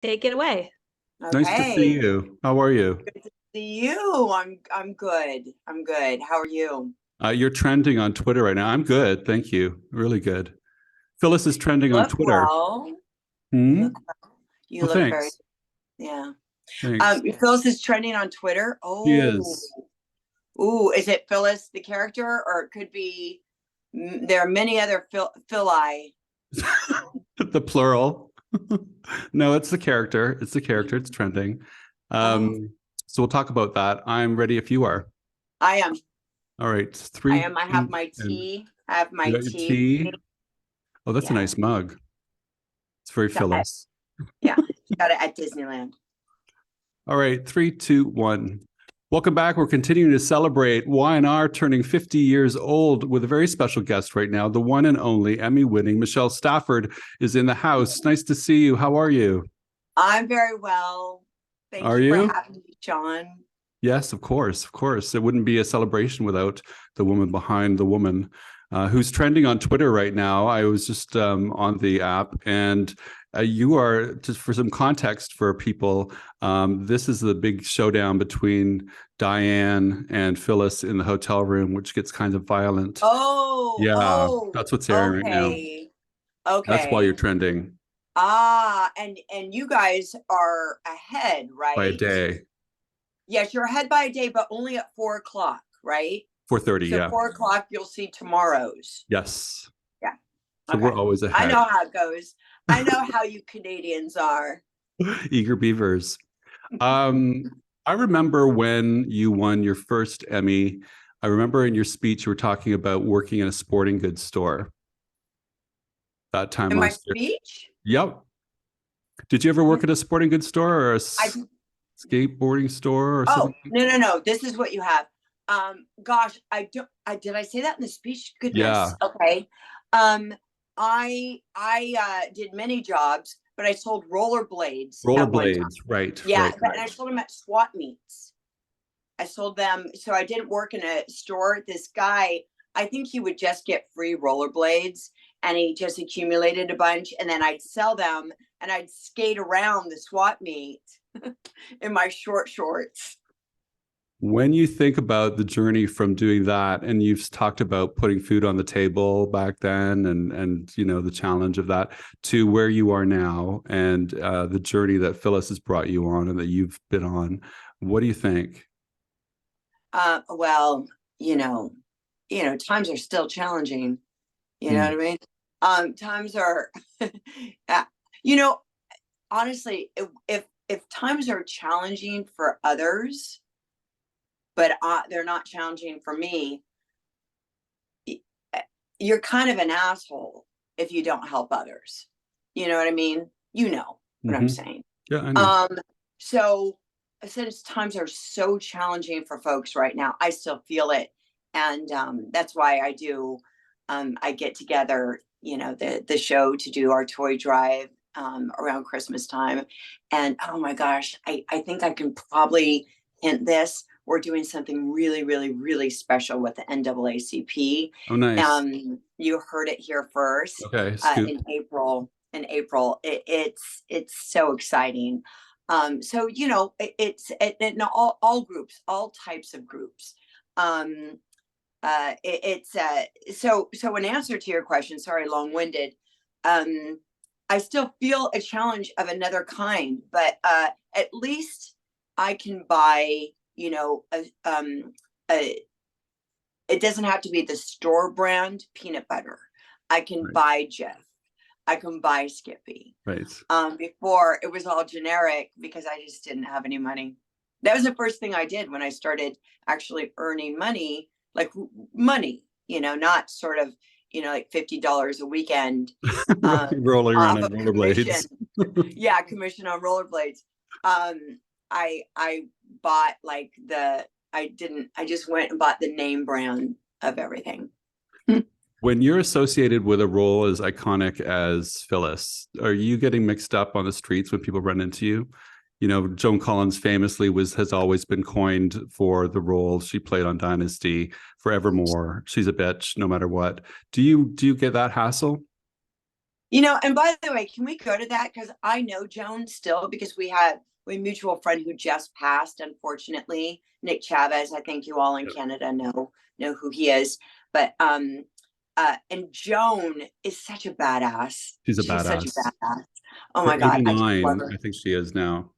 Take it away. Nice to see Okay. you. How are you? Good to see you. I'm good. I'm good. How are you? You're trending on Twitter right now. I'm good. Thank you. Really good. Phyllis is trending on Look Twitter. well. You Hmm? look well. You Well, look very, thanks. yeah. Thanks. Phyllis is trending on Twitter. She Oh, is. ooh, is it Phyllis the character, or it could be? There are many other Phili. The plural. No, it's the character. It's the character. It's trending. Oh, So we'll talk about that. I'm ready if you are. I am. All right. I Three, am. I have two, my and tea. I have you my got your tea. tea. Oh, that's a Yeah. nice mug. It's very Got it. Phyllis. Yeah. Got it at Disneyland. All right, 3, 2, 1. Welcome back. We're continuing to celebrate Y&R turning 50 years old with a very special guest right now. The one and only Emmy-winning Michelle Stafford is in the house. Nice to see you. How are you? I'm very well. Thank Are you for you? having me, Shaun. Yes, of course. Of course. It wouldn't be a celebration without the woman behind the woman who's trending on Twitter right now. I was just on the app, and you are, just for some context for people, this is the big showdown between Diane and Phyllis in the hotel room, which gets kind of violent. Yeah, that's what's airing right now. Okay. That's why you're Okay. trending And you guys are ahead, by a right? day. Yes, you're ahead by a day, but only at 4 o'clock, right? 4:30, So yeah. 4 o'clock, you'll see tomorrow's. Yes. Yeah. So we're Okay. always I ahead. know how it goes. I know how you Canadians are. Eager beavers. I remember when you won your first Emmy. I remember in your speech you were talking about working in a sporting goods store that time In my last year. speech? Yep. Did you ever work at a sporting goods store or a I skateboarding store or Oh, something? no. This is what you have. Gosh, I don't did I say that in the speech? Yeah. Goodness. Okay. Um, I did many jobs, but I sold rollerblades at one time. Rollerblades. Right. Yeah, Right. and I sold them at swap meets. I sold them, so I didn't work in a store. This guy, I think he would just get free rollerblades, and he just accumulated a bunch, and then I'd sell them, and I'd skate around the swap meet in my short shorts. When you think about the journey from doing that, and you've talked about putting food on the table back then, and you know the challenge of that, to where you are now, and the journey that Phyllis has brought you on and that you've been on, what do you think? Well, times are still challenging. You know Hmm. what I mean? Times are, uh, you know, honestly, if times are challenging for others, but they're not challenging for me, you're kind of an asshole if you don't help others. You know what I mean? You know what I'm Hmm. saying. Yeah, I know. So since times are so challenging for folks right now, I still feel it. And that's why I do, I get together, the show to do our toy drive around Christmas time. And oh my gosh, I think I can probably hint this. We're doing something really, really, really special with the NAACP. Oh, nice. You heard it here first Okay, scoop. in April. It's so exciting. So it's all groups, all types of groups. So in answer to your question, sorry, long-winded. I still feel a challenge of another kind, but at least I can buy, a it doesn't have to be the store brand peanut butter. I can Right. buy Jif. I can buy Skippy. Right. Before it was all generic because I just didn't have any money. That was the first thing I did when I started actually earning money, like money, not sort of, like $50 a weekend Rolling around off on of commission. rollerblades. Yeah, commission on rollerblades. I bought I just went and bought the name brand of everything. When you're associated with a role as iconic as Phyllis, are you getting mixed up on the streets when people run into you? You know, Joan Collins famously has always been coined for the role she played on Dynasty forevermore. She's a bitch no matter what. Do you get that hassle? And by the way, can we go to that? Because I know Joan still, because we had a mutual friend who just passed, unfortunately, Nick Chavez. I think you all in Canada know who he is. But and Joan is such a badass. She's a She's such a badass. badass. Oh For my God, I just love 89, her. I think she is now.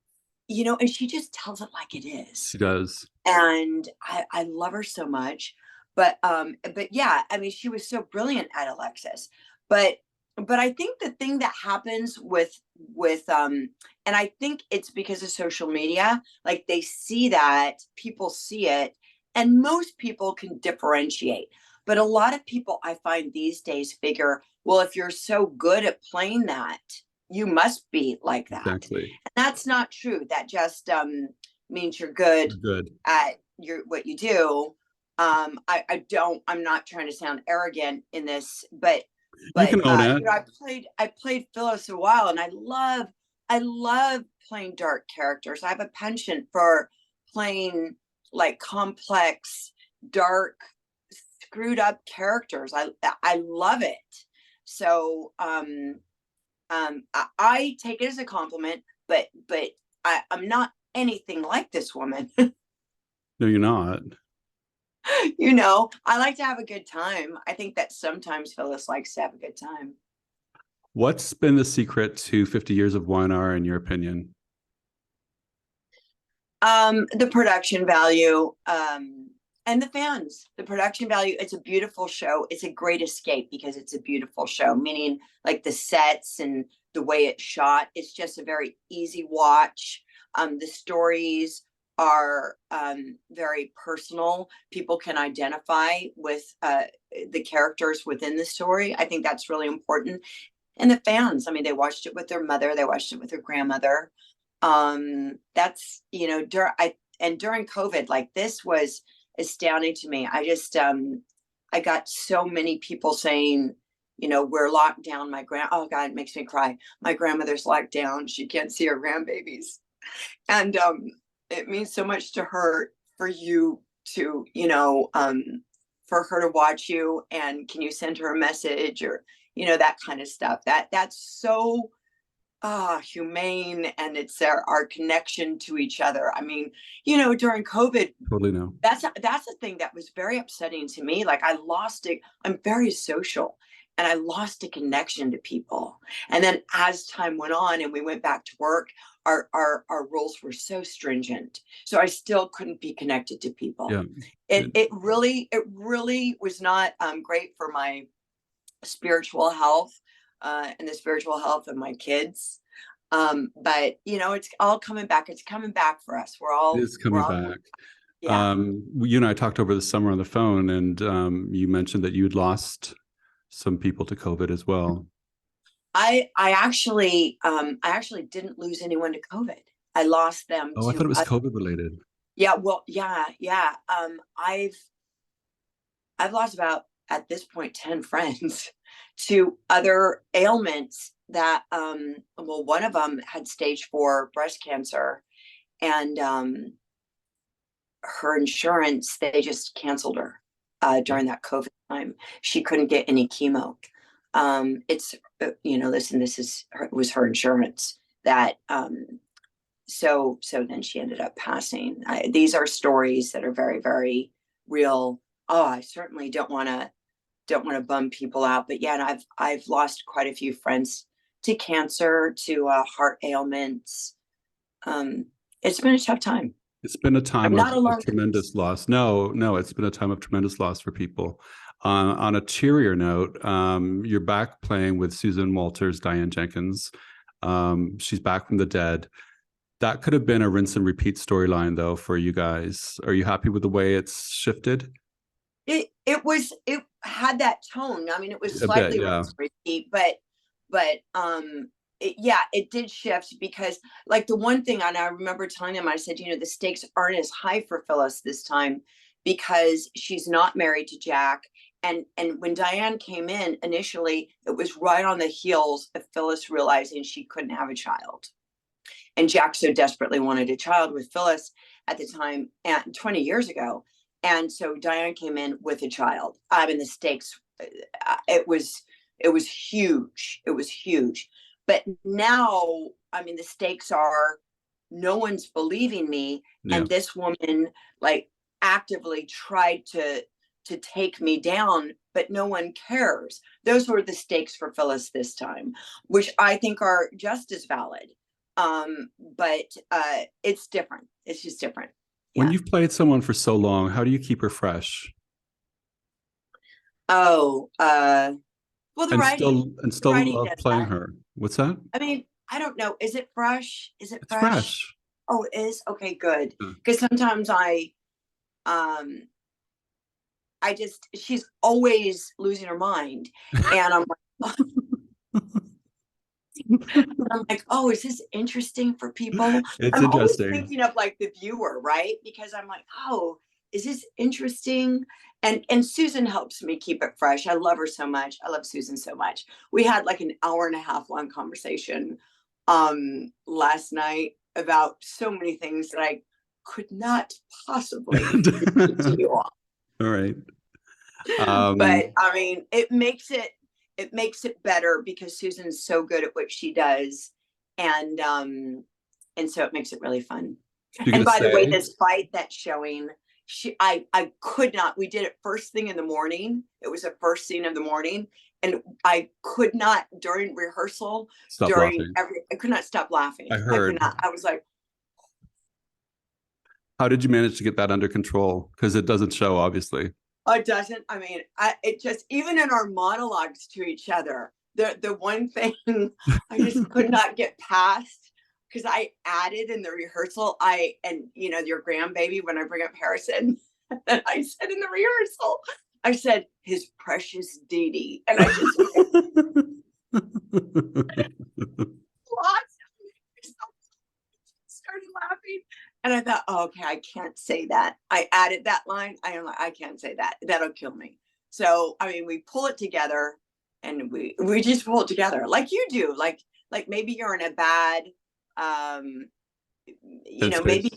And she just tells it like it is. She does. And I love her so much. But yeah, I mean, she was so brilliant at Alexis. But I think the thing that happens with and I think it's because of social media, like they see that, people see it, and most people can differentiate. But a lot of people I find these days figure, well, if you're so good at playing that, you must be like that. Exactly. And that's not true. That just means you're good at what you do. I'm not trying to sound arrogant in this, but you can own it. I played Phyllis a while, and I love playing dark characters. I have a penchant for playing like complex, dark, screwed up characters. I love it. So I take it as a compliment, but I'm not anything like this woman. No, you're not. I like to have a good time. I think that sometimes Phyllis likes to have a good time. What's been the secret to 50 years of Y&R in your opinion? The production value, and the fans. The production value. It's a beautiful show. It's a great escape because it's a beautiful show, meaning like the sets and the way it's shot. It's just a very easy watch. The stories are very personal. People can identify with the characters within the story. I think that's really important. And the fans, I mean, they watched it with their mother, they watched it with their grandmother. That's, during COVID, like, this was astounding to me. I just I got so many people saying, we're locked down. Oh God, it makes me cry. My grandmother's locked down. She can't see her grandbabies. And it means so much to her, for you to, for her to watch you, and can you send her a message, or, that kind of stuff. That's so humane, and it's our connection to each other. I mean, during COVID, Totally no. that's a thing that was very upsetting to me. Like, I lost it. I'm very social, and I lost a connection to people. And then as time went on and we went back to work, our rules were so stringent. So I still couldn't be connected to people. Yeah. It really was not great for my spiritual health, and the spiritual health of my kids. But it's all coming back. It's coming back for us. It's coming back. Yeah. You and I talked over the summer on the phone, and you mentioned that you'd lost some people to COVID as well. I actually didn't lose anyone to COVID. I lost them to. I thought it was COVID related. Yeah. Well, yeah. I've lost about, at this point, 10 friends to other ailments that, one of them had stage 4 breast cancer, and her insurance, they just canceled her during that COVID time. She couldn't get any chemo. It's, listen, it was her insurance that, so then she ended up passing. These are stories that are very, very real. Oh, I certainly don't want to bum people out, but yeah, and I've lost quite a few friends to cancer, to heart ailments. It's been a tough time. It's been a time of tremendous loss. No, it's been a time of tremendous loss for people. On a cheerier note, you're back playing with Susan Walters, Diane Jenkins. She's back from the dead. That could have been a rinse and repeat storyline, though, for you guys. Are you happy with the way it's shifted? It had that tone. I mean, it was slightly rinse and repeat, but it did shift, because, like, the one thing, and I remember telling them, I said, the stakes aren't as high for Phyllis this time, because she's not married to Jack. And when Diane came in initially, it was right on the heels of Phyllis realizing she couldn't have a child. And Jack so desperately wanted a child with Phyllis at the time, and 20 years ago. And so Diane came in with a child. I mean, the stakes, it was It was huge. It was huge. But now, I mean, the stakes are no one's believing me. Yeah. And this woman like actively tried to take me down, but no one cares. Those were the stakes for Phyllis this time, which I think are just as valid. But it's different. It's just different. When Yeah. you've played someone for so long, how do you keep her fresh? Oh, well, the And writing, still love does playing that. her. What's that? I mean, I don't know. Is it fresh? Is it It's fresh? fresh. Oh, it is? Okay, good. Yeah. Because sometimes she's always losing her mind. And I'm like, oh, is this interesting for people? It's I'm always interesting. thinking of like the viewer, right? Because I'm like, oh, is this interesting? And Susan helps me keep it fresh. I love her so much. I love Susan so much. We had like an hour and a half long conversation last night about so many things that I could not possibly to you all. All right. But I mean, it makes it better because Susan's so good at what she does, and so it makes it really fun. And by the way, this fight that's showing, I could not. We did it first thing in the morning. It was the first scene of the morning, and I could not during rehearsal. I could not stop laughing. I heard. I was like, how did you manage to get that under control? Because it doesn't show, obviously. it doesn't. I mean, it just, even in our monologues to each other, the one thing I just could not get past, because I added in the rehearsal, your grandbaby, when I bring up Harrison, and I said in the rehearsal, I said, his precious Dee Dee. And I just started laughing. And I thought, oh, okay, I can't say that. I added that line. I can't say that. That'll kill me. So, I mean, we pull it together, and we just pull it together like you do. Like maybe you're in a bad, maybe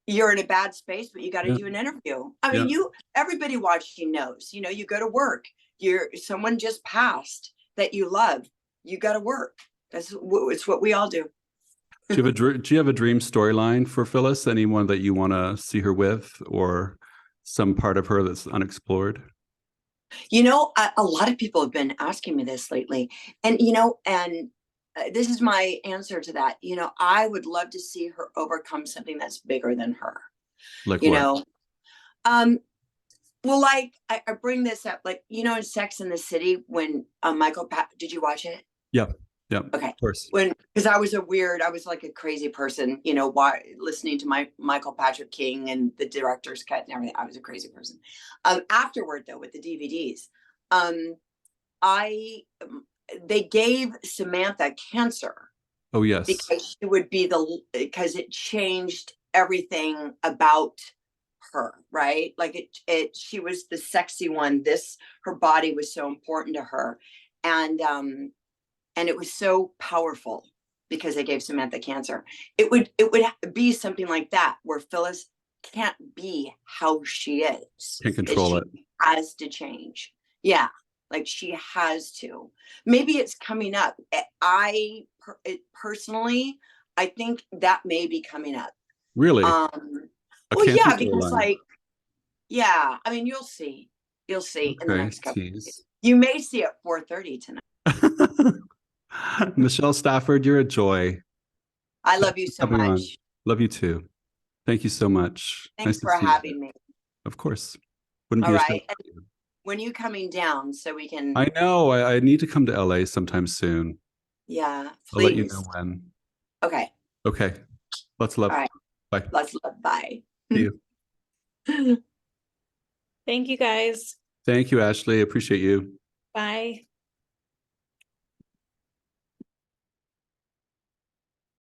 you're in a bad space, but you got to do an interview. I mean, everybody watching knows, you go to work, someone just passed that you love. You got to work. It's what we all do. Do you have a dream storyline for Phyllis? Anyone that you want to see her with, or some part of her that's unexplored? A lot of people have been asking me this lately, and this is my answer to that. I would love to see her overcome something that's bigger than her. Like what? Well, like I bring this up, like in Sex and the City, when did you watch it? Yeah. Yeah. Okay. Of course. Because I was like a crazy person, listening to Michael Patrick King and the director's cut and everything. I was a crazy person. Afterward, though, with the DVDs, they gave Samantha cancer. Oh, yes. Because she would be because it changed everything about her, right? Like she was the sexy one. Her body was so important to her. And it was so powerful because they gave Samantha cancer. It would be something like that, where Phyllis can't be how she is. Can't control it. Has to change. Yeah, like she has to. Maybe it's coming up. Personally, I think that may be coming up. Really? Well, yeah, because I mean, you'll see in the next couple of days. You may see at 4:30 tonight. Michelle Stafford, you're a joy. I love you so much. Love you too. Thank you so much. Thanks for having me. Of course. Wouldn't be a right. When you coming down so we can... I know. I need to come to LA sometime soon. Yeah, please. I'll let you know when. Okay. Okay. Lots of love. All right. Bye. Lots of love. Bye. See you. Thank you, guys. Thank you, Ashley. Appreciate you. Bye.